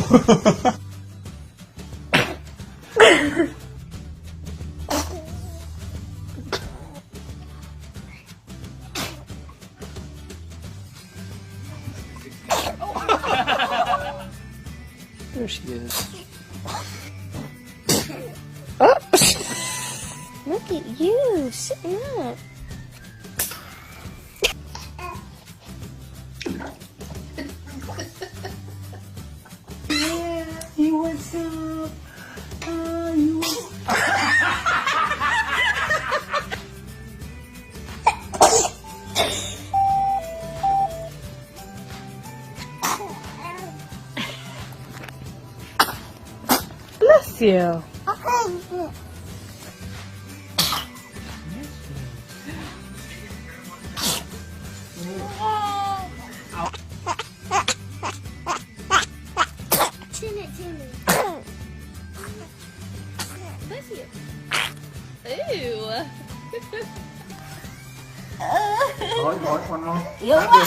There she is. Oh. Look at you sitting up. Hey, what's up? You Bless you. Bless you. Ew. Thôi, thôi, con không. Yêu quá.